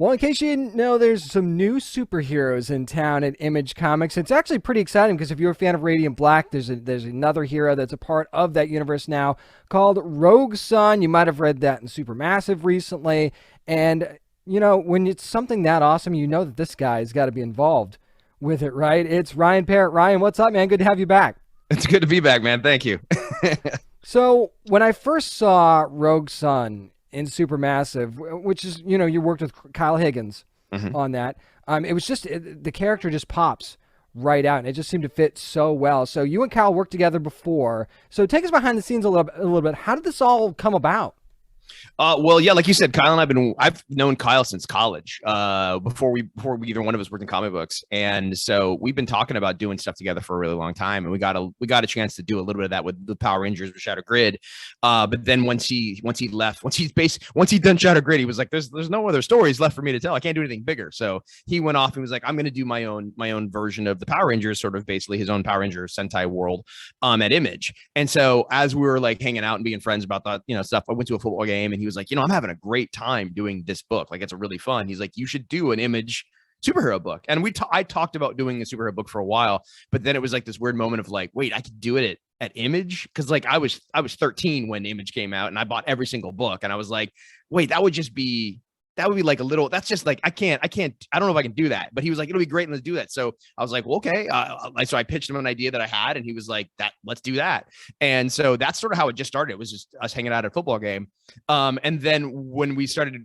Well, in case you didn't know, there's some new superheroes in town at Image Comics. It's actually pretty exciting because if you're a fan of Radiant Black, there's another hero that's a part of that universe now called Rogue Sun. You might have read that in Supermassive recently. And, when it's something that awesome, you know that this guy's got to be involved with it, right? It's Ryan Parrott. Ryan, what's up, man? Good to have you back. It's good to be back, man. Thank you. So when I first saw Rogue Sun in Supermassive, which is, you worked with Kyle Higgins Mhm. on that. It was just the character just pops right out, and it just seemed to fit so well. So you and Kyle worked together before. So take us behind the scenes a little bit. How did this all come about? Well, yeah, like you said, Kyle and I've known Kyle since college, before we either one of us worked in comic books. And so we've been talking about doing stuff together for a really long time. And we got a chance to do a little bit of that with the Power Rangers with Shadow Grid. But then once he left, once he'd done Shadow Grid, he was like, there's no other stories left for me to tell. I can't do anything bigger. So he went off and was like, I'm gonna do my own version of the Power Rangers, sort of basically his own Power Ranger Sentai world at Image. And so as we were like hanging out and being friends about that, stuff, I went to a football game and he was like, I'm having a great time doing this book. Like, it's a really fun. He's like, you should do an Image superhero book. And I talked about doing a superhero book for a while, but then it was like this weird moment of like, wait, I could do it at Image. Cause like I was 13 when Image came out and I bought every single book. And I was like, wait, that would be like a little, that's just like, I don't know if I can do that. But he was like, it'll be great. Let's do that. So I was like, well, okay. So I pitched him an idea that I had and he was like, let's do that. And so that's sort of how it just started. It was just us hanging out at a football game. And then when we started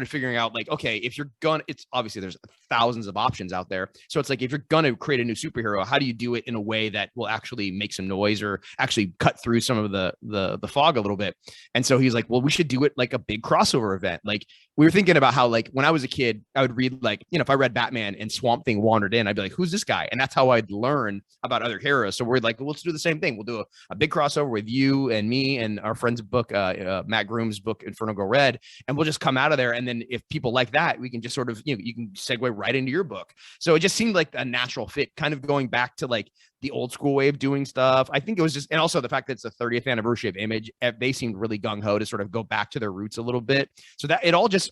figuring out like, okay, if you're gonna, it's obviously there's thousands of options out there. So it's like, if you're going to create a new superhero, how do you do it in a way that will actually make some noise or actually cut through some of the fog a little bit? And so he's like, well, we should do it like a big crossover event. Like, we were thinking about how like when I was a kid, I would read like, if I read Batman and Swamp Thing wandered in, I'd be like, who's this guy? And that's how I'd learn about other heroes. So we're like, well, let's do the same thing. We'll do a big crossover with you and me and our friend's book, Matt Groom's book, Inferno Go Red. And we'll just come out of there. And then if people like that, we can just sort of, you can segue right into your book. So it just seemed like a natural fit, kind of going back to like the old school way of doing stuff. I think it was just, and also the fact that it's the 30th anniversary of Image, they seemed really gung-ho to sort of go back to their roots a little bit. So that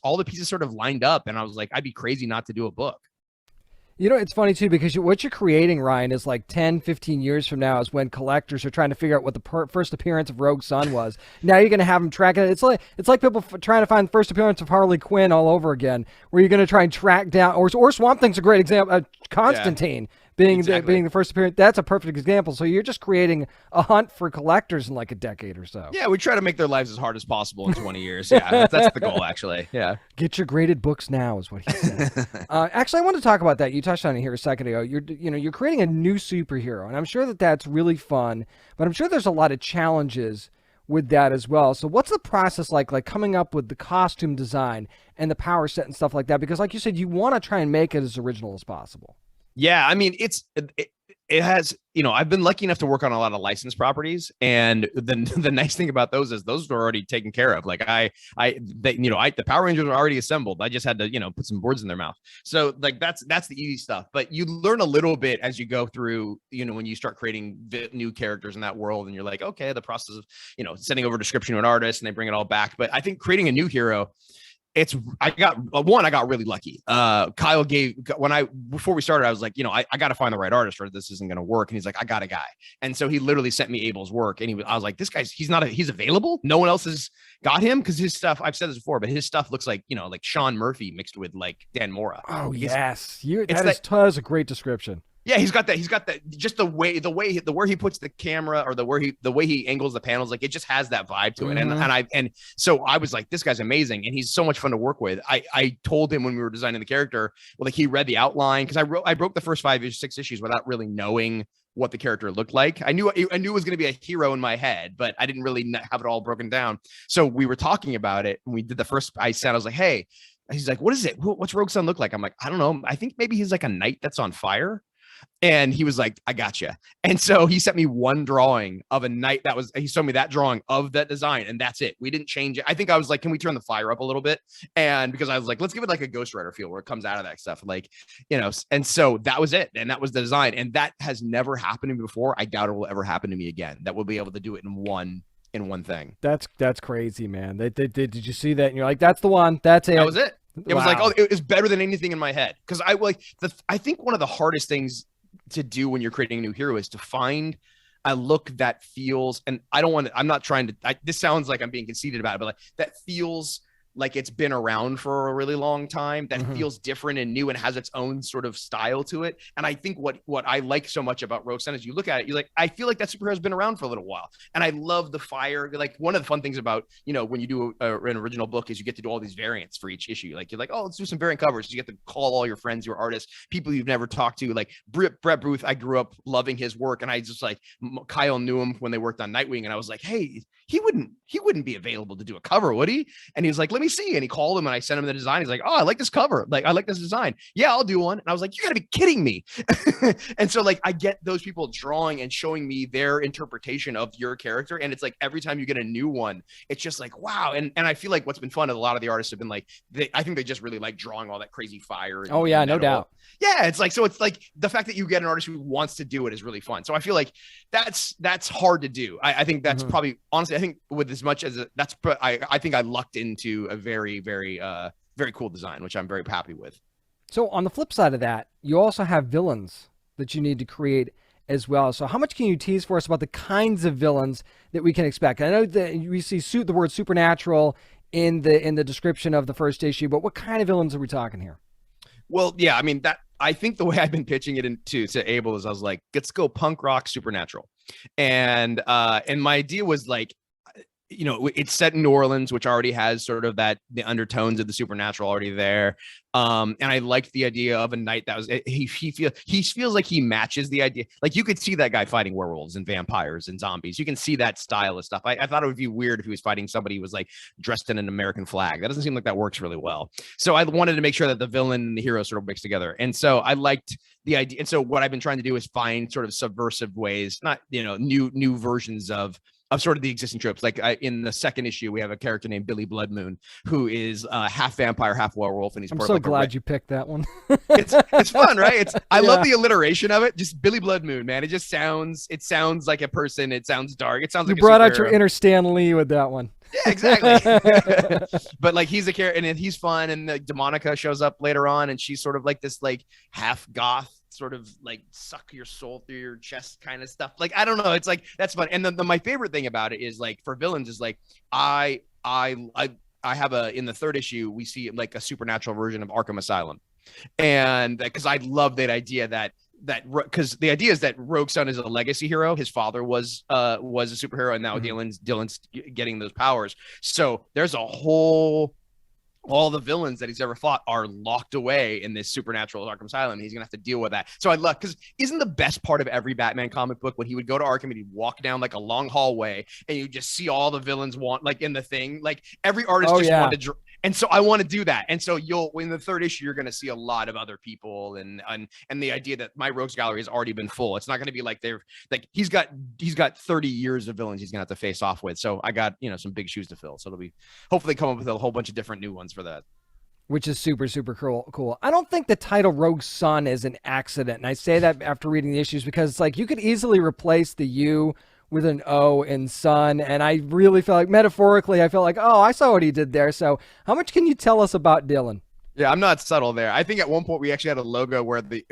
all the pieces sort of lined up. And I was like, I'd be crazy not to do a book. It's funny too because what you're creating, Ryan, is like 10, 15 years from now is when collectors are trying to figure out what the first appearance of Rogue Sun was. Now you're going to have them track it. It's like people trying to find the first appearance of Harley Quinn all over again, where you're going to try and track down, or Swamp Thing's a great example. Constantine being Exactly. being the first appearance. That's a perfect example. So you're just creating a hunt for collectors in like a decade or so. Yeah, we try to make their lives as hard as possible in 20 years. Yeah, that's the goal, actually. Yeah. Get your graded books now, is what he said. Actually, I want to talk about that. You touched on it here a second ago. You're creating a new superhero, and I'm sure that that's really fun. But I'm sure there's a lot of challenges with that as well. So what's the process like coming up with the costume design and the power set and stuff like that? Because like you said, you want to try and make it as original as possible. Yeah, I mean, it has, I've been lucky enough to work on a lot of licensed properties, and the nice thing about those is those are already taken care of. Like the Power Rangers are already assembled. I just had to, put some boards in their mouth. So like that's the easy stuff. But you learn a little bit as you go through, when you start creating new characters in that world, and you're like, okay, the process of, sending over description to an artist and they bring it all back. But I think creating a new hero, I got really lucky. Kyle before we started, I was like, I got to find the right artist or this isn't going to work. And he's like, I got a guy. And so he literally sent me Abel's work. And I was like, this guy's, he's available. No one else has got him. Cause his stuff, I've said this before, but his stuff looks like, like Sean Murphy mixed with like Dan Mora. Oh, yes. That is a great description. Yeah, he's got that. Just the way where he puts the camera or the way he angles the panels, like it just has that vibe to it. Mhm. And so I was like, this guy's amazing, and he's so much fun to work with. I told him when we were designing the character, well, like he read the outline because I broke the first 6 issues without really knowing what the character looked like. I knew it was going to be a hero in my head, but I didn't really have it all broken down. So we were talking about it, and we did the first. I was like, hey. He's like, what is it? What's Rogue Sun look like? I'm like, I don't know. I think maybe he's like a knight that's on fire. And he was like, I got you. And so he sent me one drawing of a knight he showed me that drawing of that design. And that's it. We didn't change it. I think I was like, can we turn the fire up a little bit? And because I was like, let's give it like a Ghost Rider feel where it comes out of that stuff. Like, and so that was it. And that was the design. And that has never happened to me before. I doubt it will ever happen to me again. That we'll be able to do it in one thing. That's crazy, man. Did you see that? And you're like, that's the one. That's it. That was it. It was like, oh, Wow. it was better than anything in my head. Because I think one of the hardest things to do when you're creating a new hero is to find a look that feels, and I don't want to, I'm not trying to, this sounds like I'm being conceited about it, but like that feels like it's been around for a really long time, that Mhm. feels different and new and has its own sort of style to it. And I think what I like so much about Rogue Sun is you look at it, you're like, I feel like that superhero has been around for a little while. And I love the fire. Like one of the fun things about, when you do an original book is you get to do all these variants for each issue. Like you're like, oh, let's do some variant covers. You get to call all your friends, your artists, people you've never talked to. Like Brett Booth, I grew up loving his work. And I just like, Kyle knew him when they worked on Nightwing. And I was like, hey, he wouldn't be available to do a cover, would he? And he was like, let me see. And he called him and I sent him the design. He's like, oh, I like this cover. Like, I like this design. Yeah, I'll do one. And I was like, you gotta be kidding me. And so like, I get those people drawing and showing me their interpretation of your character. And it's like, every time you get a new one, it's just like, wow. And I feel like what's been fun, a lot of the artists have been like, I think they just really like drawing all that crazy fire. Oh yeah, no doubt. Yeah, it's like, so it's like the fact that you get an artist who wants to do it is really fun. So I feel like that's hard to do. I think that's probably, honestly, I think with as much as I think I lucked into a very, very, very cool design, which I'm very happy with. So on the flip side of that, you also have villains that you need to create as well. So how much can you tease for us about the kinds of villains that we can expect? I know that we see the word supernatural in the description of the first issue, but what kind of villains are we talking here? Well, yeah, I mean, I think the way I've been pitching it to Abel is I was like, let's go punk rock supernatural. And my idea was like, it's set in New Orleans, which already has sort of the undertones of the supernatural already there. And I liked the idea of a knight that was, he feels like he matches the idea. Like you could see that guy fighting werewolves and vampires and zombies. You can see that style of stuff. I thought it would be weird if he was fighting somebody who was like dressed in an American flag. That doesn't seem like that works really well. So I wanted to make sure that the villain and the hero sort of mixed together. And so I liked the idea. And so what I've been trying to do is find sort of subversive ways, not, new versions of sort of the existing tropes. Like in the second issue, we have a character named Billy Bloodmoon, who is half vampire, half werewolf, and he's. I'm so glad you picked that one. It's fun, right? I love the alliteration of it. Just Billy Bloodmoon, man. It sounds like a person. It sounds dark. It sounds like you brought out your inner Stan Lee with that one. Yeah, exactly. But like he's a character, and he's fun. And the Demonica shows up later on, and she's sort of like this like half goth, sort of like suck your soul through your chest kind of stuff. Like I don't know, it's like that's fun. And my favorite thing about it is like for villains is like I have in the third issue we see like a supernatural version of Arkham Asylum, and because I love that idea that because the idea is that Rogue Sun is a legacy hero. His father was a superhero, and now Dylan's getting those powers. So there's all the villains that he's ever fought are locked away in this supernatural Arkham Asylum. He's gonna have to deal with that. So I love, because isn't the best part of every Batman comic book when he would go to Arkham and he'd walk down like a long hallway and you just see all the villains like in the thing, like every artist wanted to. And so I want to do that. And so in the third issue, you're going to see a lot of other people and the idea that my rogues gallery has already been full. It's not going to be like he's got 30 years of villains he's going to have to face off with. So I got, some big shoes to fill. So it'll be hopefully come up with a whole bunch of different new ones for that. Which is super, super cool. I don't think the title Rogue Sun is an accident. And I say that after reading the issues because it's like you could easily replace the U with an O in sun. And I really felt like metaphorically, I felt like, oh, I saw what he did there. So how much can you tell us about Dylan? Yeah, I'm not subtle there. I think at one point we actually had a logo where the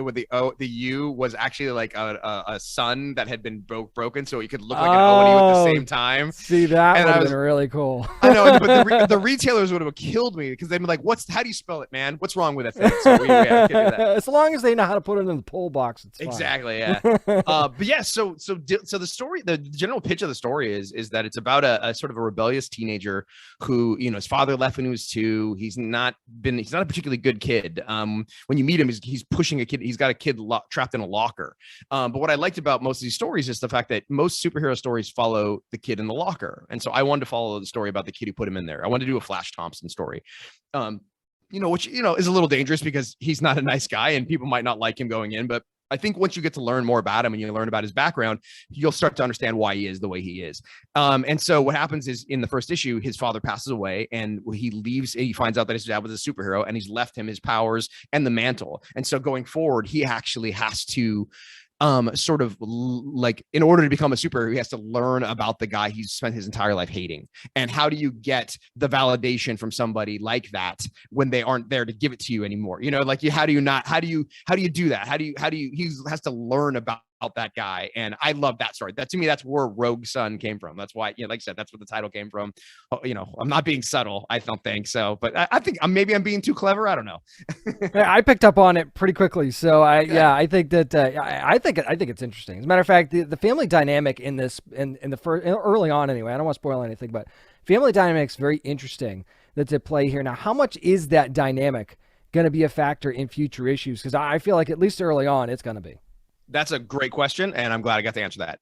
U was actually like a sun that had been broken, so you could look like an O and U at the same time. See, that would have been really cool. I know, but the retailers would have killed me because they'd be like, how do you spell it, man? What's wrong with it? So we can't do that. As long as they know how to put it in the poll box, it's fine. Exactly, yeah. But yeah, so the story, the general pitch of the story is that it's about a sort of a rebellious teenager who, his father left when he was 2. He's not a particularly good kid. When you meet him, he's pushing a kid. He's got a kid trapped in a locker. But what I liked about most of these stories is the fact that most superhero stories follow the kid in the locker. And so I wanted to follow the story about the kid who put him in there. I wanted to do a Flash Thompson story. Which is a little dangerous because he's not a nice guy and people might not like him going in, but I think once you get to learn more about him and you learn about his background, you'll start to understand why he is the way he is. And so what happens is in the first issue, his father passes away and he leaves. He finds out that his dad was a superhero and he's left him his powers and the mantle. And so going forward, he actually has to sort of like in order to become a superhero, he has to learn about the guy he's spent his entire life hating. And how do you get the validation from somebody like that when they aren't there to give it to you anymore? Like how do you do that? He has to learn about that guy. And I love that story. That to me, that's where Rogue Son came from. That's why, like I said, that's where the title came from. I'm not being subtle. I don't think so, but I think maybe I'm being too clever. I don't know. I picked up on it pretty quickly. So I think that, I think it's interesting. As a matter of fact, the family dynamic in this, in the first, early on anyway, I don't want to spoil anything, but family dynamic's very interesting that's at play here. Now, how much is that dynamic going to be a factor in future issues? Because I feel like at least early on, it's going to be. That's a great question, and I'm glad I got to answer that.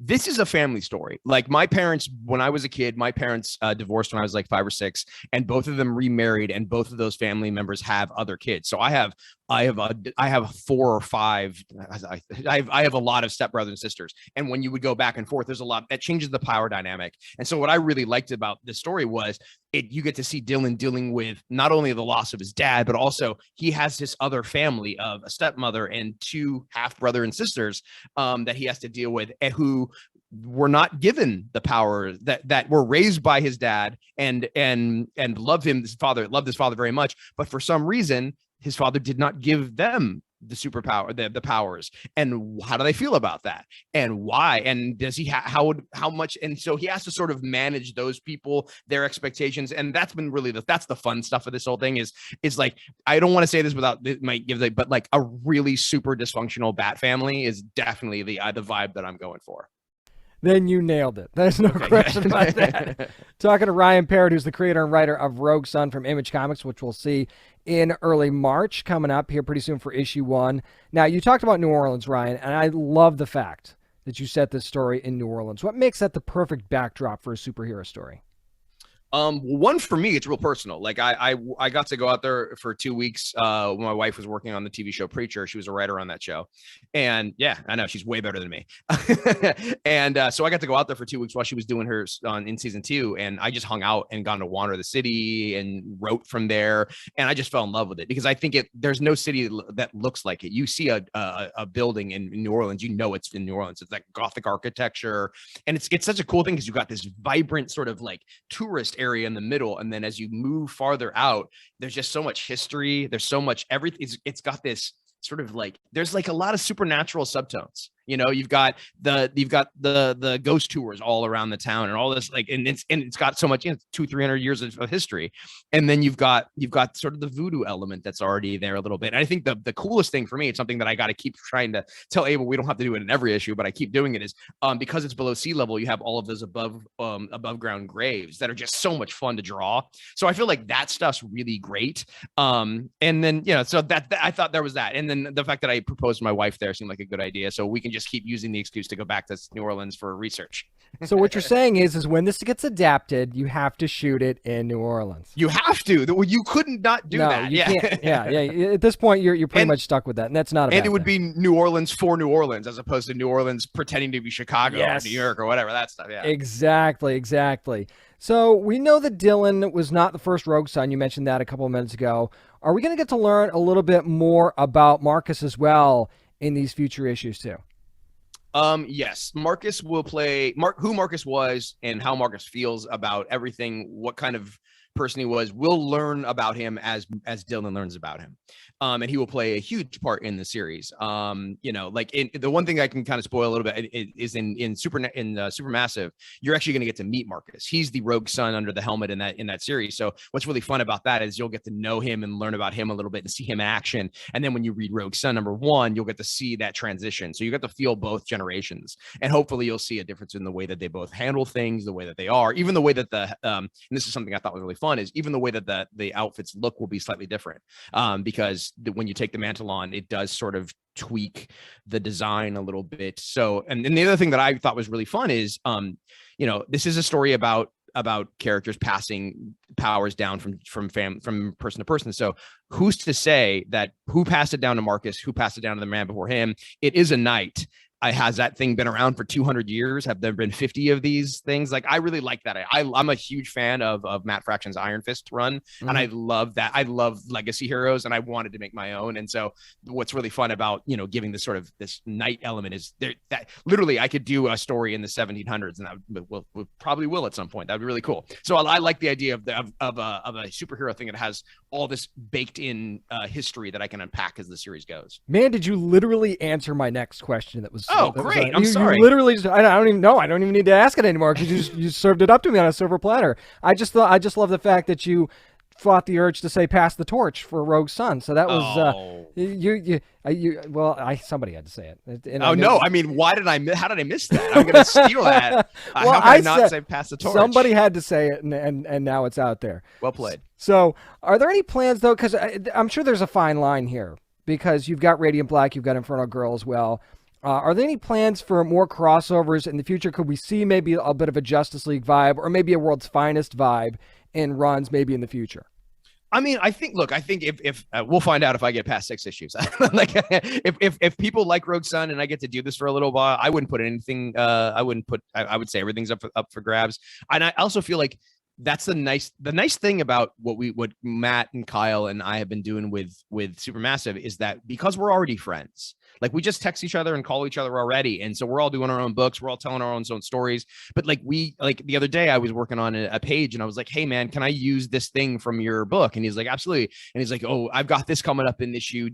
This is a family story. Like my parents, when I was a kid, my parents divorced when I was like 5 or 6, and both of them remarried, and both of those family members have other kids. So I have 4 or 5. I have a lot of stepbrothers and sisters, and when you would go back and forth, there's a lot that changes the power dynamic. And so what I really liked about this story was you get to see Dylan dealing with not only the loss of his dad, but also he has this other family of a stepmother and 2 half brother and sisters that he has to deal with, and who were not given the power that were raised by his dad and loved his father very much, but for some reason his father did not give them the superpower, the powers. And how do they feel about that? And why? And does he how much? And so he has to sort of manage those people, their expectations. And that's been really that's the fun stuff of this whole thing is like, I don't want to say this without it might give but like a really super dysfunctional Bat family is definitely the vibe that I'm going for. Then you nailed it. There's no question about that. Talking to Ryan Parrott, who's the creator and writer of Rogue Son from Image Comics, which we'll see in early March, coming up here pretty soon for issue 1. Now, you talked about New Orleans, Ryan, and I love the fact that you set this story in New Orleans. What makes that the perfect backdrop for a superhero story? One, for me, it's real personal. Like I got to go out there for 2 weeks when my wife was working on the TV show Preacher. She was a writer on that show, and yeah, I know she's way better than me. And so I got to go out there for 2 weeks while she was doing hers in season 2, and I just hung out and got to wander the city and wrote from there, and I just fell in love with it because I think there's no city that looks like it. You see a building in New Orleans, you know it's in New Orleans. It's like Gothic architecture, and it's such a cool thing because you got this vibrant sort of like tourist area in the middle, and then as you move farther out, there's just so much history, there's so much everything. It's got this sort of like, there's like a lot of supernatural subtones. You've got the ghost tours all around the town and all this, like, and it's got so much, 200-300 years of history. And then you've got sort of the voodoo element that's already there a little bit. And I think the coolest thing for me, it's something that I got to keep trying to tell Abel, we don't have to do it in every issue, but I keep doing it, is because it's below sea level, you have all of those above ground graves that are just so much fun to draw. So I feel like that stuff's really great. And then, so that I thought there was that. And then the fact that I proposed to my wife there seemed like a good idea. So we can just keep using the excuse to go back to New Orleans for research. So what you're saying is when this gets adapted, you have to shoot it in New Orleans. You have to. You couldn't not do that. You can't. Yeah. At this point, you're pretty much stuck with that, and that's not a bad And it would thing. be New Orleans for New Orleans, as opposed to New Orleans pretending to be Chicago or New York or whatever, that stuff. Yeah. Exactly. So we know that Dylan was not the first Rogue Son. You mentioned that a couple of minutes ago. Are we going to get to learn a little bit more about Marcus as well in these future issues too? Yes, Marcus will play who Marcus was and how Marcus feels about everything, what kind of person he was. We'll learn about him as Dylan learns about him. And he will play a huge part in the series. Like the one thing I can kind of spoil a little bit is in Supermassive, you're actually going to get to meet Marcus. He's the Rogue Son under the helmet in that series. So what's really fun about that is you'll get to know him and learn about him a little bit and see him in action. And then when you read Rogue Son #1, you'll get to see that transition. So you get to feel both generations, and hopefully you'll see a difference in the way that they both handle things, the way that they are, even the way that and this is something I thought was really fun, is even the way that the outfits look will be slightly different, because when you take the mantle on, it does sort of tweak the design a little bit. So, and the other thing that I thought was really fun is, this is a story about characters passing powers down from person to person. So who's to say that who passed it down to Marcus, who passed it down to the man before him? It is a knight. has that thing been around for 200 years? Have there been 50 of these things? Like, I really like that. I'm a huge fan of Matt Fraction's Iron Fist run, and I love that. I love legacy heroes, and I wanted to make my own. And so, what's really fun about giving this sort of this knight element is that literally I could do a story in the 1700s, and we probably will at some point. That'd be really cool. So I like the idea of a superhero thing that has all this baked in history that I can unpack as the series goes. Man, did you literally answer my next question? That was great. I'm sorry. You literally just, I don't even know. I don't even need to ask it anymore because you served it up to me on a silver platter. I just love the fact that you fought the urge to say pass the torch for Rogue Sun. So that was somebody had to say it. And no, I mean, how did I miss that? I'm going to steal that. Well, how can I not say pass the torch? Somebody had to say it, and now it's out there. Well played. So are there any plans though? Because I'm sure there's a fine line here because you've got Radiant Black, you've got Infernal Girl as well. Are there any plans for more crossovers in the future? Could we see maybe a bit of a Justice League vibe or maybe a World's Finest vibe in runs maybe in the future? I mean, I think if we'll find out if I get past 6 issues. Like if people like Rogue Sun and I get to do this for a little while, I wouldn't put anything. I would say everything's up for grabs. And I also feel like that's the nice thing about what Matt and Kyle and I have been doing with Supermassive is that because we're already friends, like we just text each other and call each other already. And so we're all doing our own books. We're all telling our own stories. But like the other day I was working on a page and I was like, hey man, can I use this thing from your book? And he's like, absolutely. And he's like, oh, I've got this coming up in issue,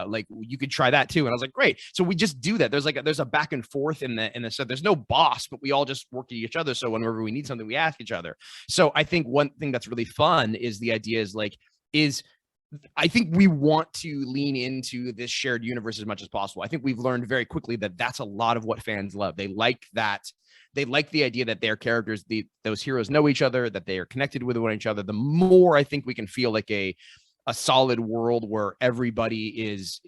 like you could try that too. And I was like, great. So we just do that. There's a back and forth in the stuff. There's no boss, but we all just work at each other. So whenever we need something, we ask each other. So I think one thing that's really fun is the idea is I think we want to lean into this shared universe as much as possible. I think we've learned very quickly that that's a lot of what fans love. They like that. They like the idea that their characters, those heroes know each other, that they are connected with one each other. The more I think we can feel like a solid world where everybody is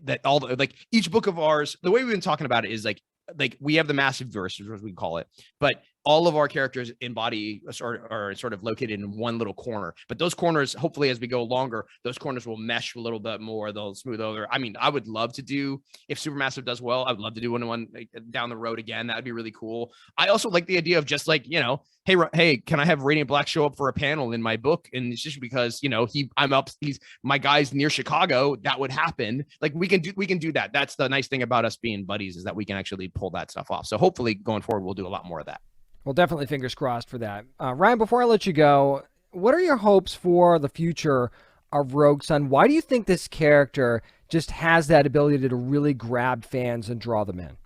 that all the, like each book of ours, the way we've been talking about it is like we have the massive verse, as we call it, but all of our characters embody are sort of located in one little corner. But those corners, hopefully, as we go longer, those corners will mesh a little bit more. They'll smooth over. I mean, I would love to do, if Supermassive does well, I would love to do one down the road again. That would be really cool. I also like the idea of just like, hey, can I have Radiant Black show up for a panel in my book? And it's just because, my guy's near Chicago. That would happen. Like we can do that. That's the nice thing about us being buddies is that we can actually pull that stuff off. So hopefully going forward, we'll do a lot more of that. Well, definitely fingers crossed for that. Ryan, before I let you go, what are your hopes for the future of Rogue Sun? Why do you think this character just has that ability to really grab fans and draw them in?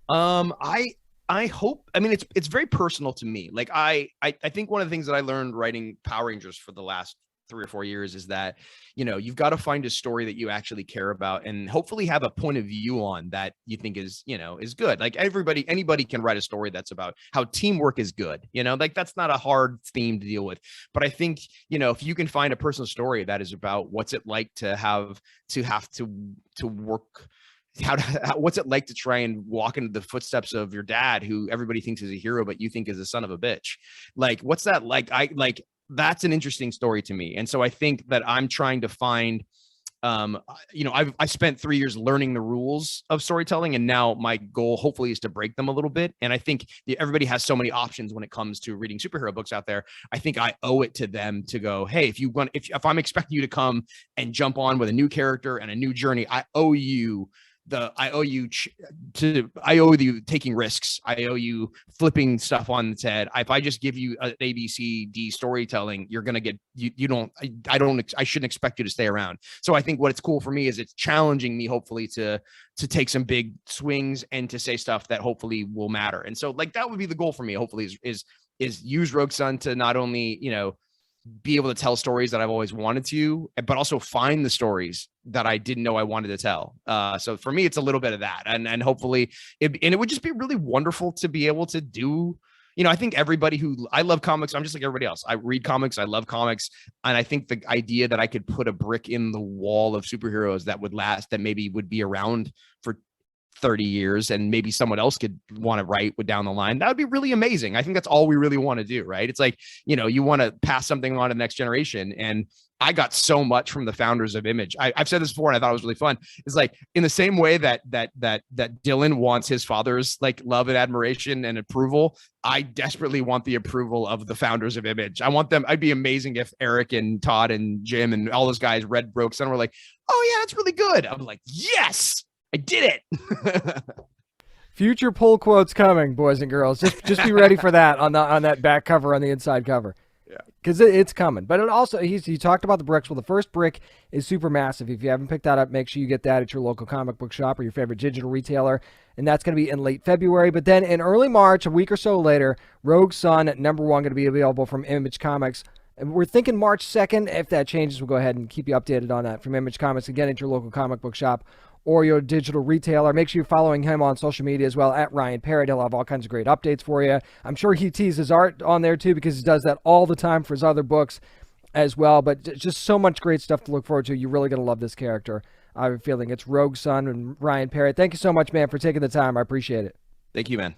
I hope, I mean, it's very personal to me. Like I think one of the things that I learned writing Power Rangers for the last 3 or 4 years is that, you've got to find a story that you actually care about and hopefully have a point of view on that you think is good. Like anybody can write a story that's about how teamwork is good, like that's not a hard theme to deal with. But I think, if you can find a personal story that is about what's it like to have to work, what's it like to try and walk into the footsteps of your dad, who everybody thinks is a hero, but you think is a son of a bitch. Like, what's that like? That's an interesting story to me. And so I think that I'm trying to find, I spent 3 years learning the rules of storytelling. And now my goal hopefully is to break them a little bit. And I think everybody has so many options when it comes to reading superhero books out there. I think I owe it to them to go, hey, if I'm expecting you to come and jump on with a new character and a new journey, I owe you taking risks. I owe you flipping stuff on its head. If I just give you an ABCD storytelling, you're going to get, I shouldn't expect you to stay around. So I think what's cool for me is it's challenging me, hopefully to take some big swings and to say stuff that hopefully will matter. And so like, that would be the goal for me, hopefully is use Rogue Sun to not only, be able to tell stories that I've always wanted to, but also find the stories that I didn't know I wanted to tell. So for me, it's a little bit of that. And hopefully it would just be really wonderful to be able to do, I think I love comics. I'm just like everybody else. I read comics. I love comics. And I think the idea that I could put a brick in the wall of superheroes that would last, that maybe would be around for 30 years and maybe someone else could want to write with down the line, that would be really amazing. I think that's all we really want to do, right? It's like, you want to pass something on to the next generation. And I got so much from the founders of Image. I've said this before, and I thought it was really fun. It's like, in the same way that Dylan wants his father's like love and admiration and approval, I desperately want the approval of the founders of Image. I want them. I'd be amazing if Eric and Todd and Jim and all those guys read Rogue Sun and were like, "Oh yeah, that's really good." I'm like, "Yes, I did it." Future pull quotes coming, boys and girls. Just be ready for that on that back cover, on the inside cover. Yeah, because it's coming. But it also, he talked about the bricks. Well, the first brick is super massive. If you haven't picked that up, make sure you get that at your local comic book shop or your favorite digital retailer. And that's going to be in late February. But then in early March, a week or so later, Rogue Sun #1 going to be available from Image Comics. And we're thinking March 2nd. If that changes, we'll go ahead and keep you updated on that from Image Comics. Again, at your local comic book shop or your digital retailer. Make sure you're following him on social media as well, at Ryan Parrott. He'll have all kinds of great updates for you. I'm sure he teases art on there too, because he does that all the time for his other books as well. But just so much great stuff to look forward to. You're really going to love this character. I have a feeling. It's Rogue Sun and Ryan Parrott. Thank you so much, man, for taking the time. I appreciate it. Thank you, man.